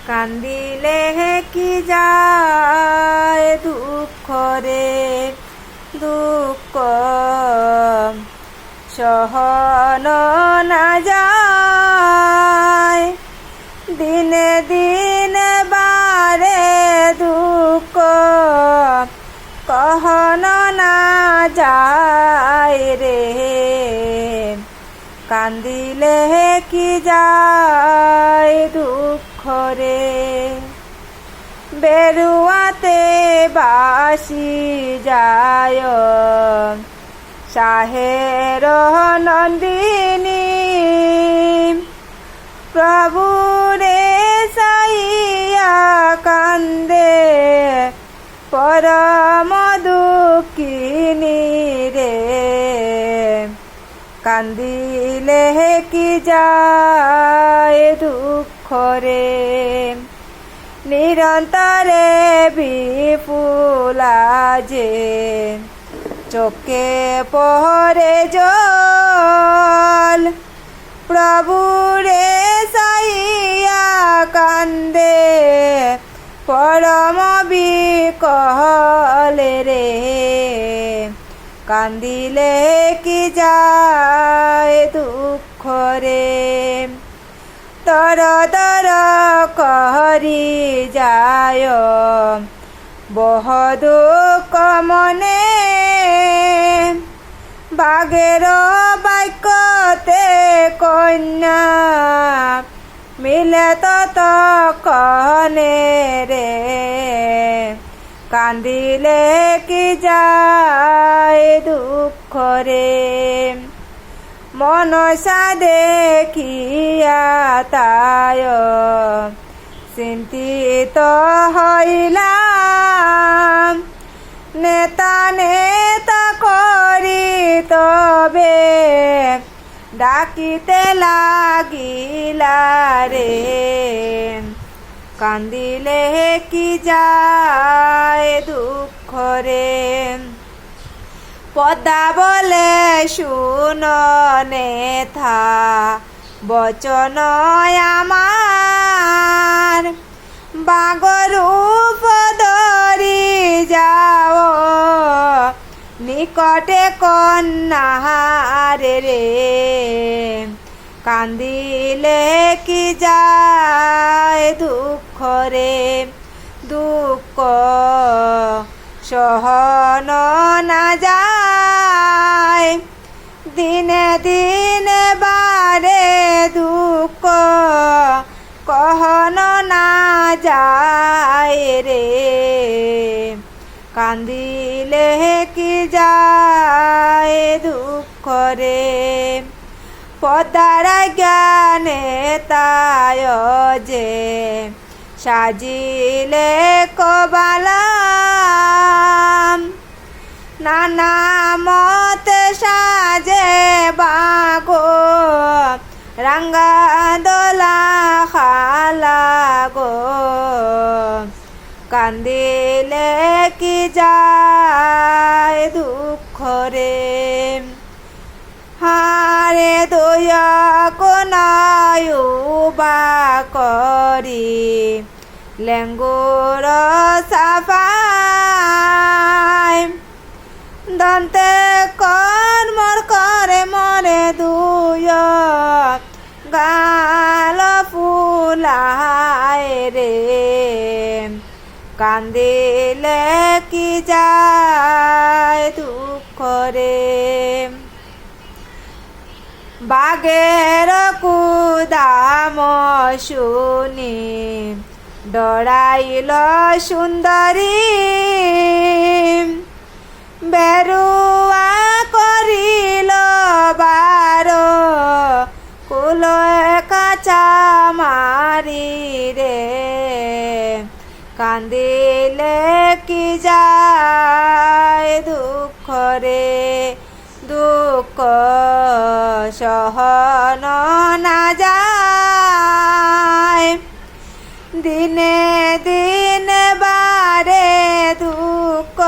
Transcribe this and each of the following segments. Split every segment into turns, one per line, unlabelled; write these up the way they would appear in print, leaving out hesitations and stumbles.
কান্দিলে কি যায় দুঃখ রে দুঃখ সহন না যায় দিনে দিনে বারে দুঃখ কহন না যায় রে কান্দিলে কি যায় দুঃখ রে বেরুয়াতে বাসি যায় সাহের নন্দিনী প্রভু রে সাইয়া কান্দে পরম দুঃখিনী রে কান্দিলে কি যায় দুঃখ রে নিরন্তরে বিপুলা যে চোখে পরে জল প্রভু রে সাইয়া কান্দে পরম বিকল রে কান্দিলে কি যায় দুঃখ রে তর তর করি যায় বহ দুঃখ মনে বাগের বাক্যতে কন্যা মিলে তত কনে রে কান্দিলে কি যায় দুঃখ রে মনসা দেখিয়া তায় চিন্তিত হইলাম নেতা নেতা করি তবে ডাকিতে লাগিলা রে কান্দিলে কি যায় দুঃখ রে পদ্মা বলে শুন নেথা বচন আমার বাগরূপ ধরি যাও নিকটে কন্যাহারে রে কান্দিলে কি যায় দুঃখ রে দুঃখ সহন না যায় দিনে দিনে বারে দুঃখ কহন না যায় রে কান্দিলে কি যায় দুঃখ রে পদ্মার জ্ঞানে তায় যে সাজিলে কবালাম নানা মতে সাজে বাগো রাঙ্গা দোলা খালা গো কান্দিলে কি যায় দুঃখ রে হারে দয়া কোনায়ু বা করি লেঙ্গুর সাফাই দন্তে কর্মর করে মরে দুয় গাল ফুলায় রে কান্দিলে কি যায় দুঃখ রে বাগের কুদাম শুনি ডরাইল সুন্দরী বেরুয়া করিল বার কুল কাচা মারি রে কান্দিলে কি যায় দুঃখ রে দুঃখ সহন না যায় দিনে দিনে বারে দুঃখ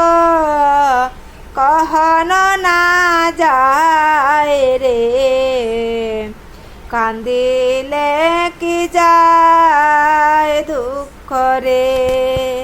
কহন না যায় রে কান্দিলে কি যায় দুঃখ রে।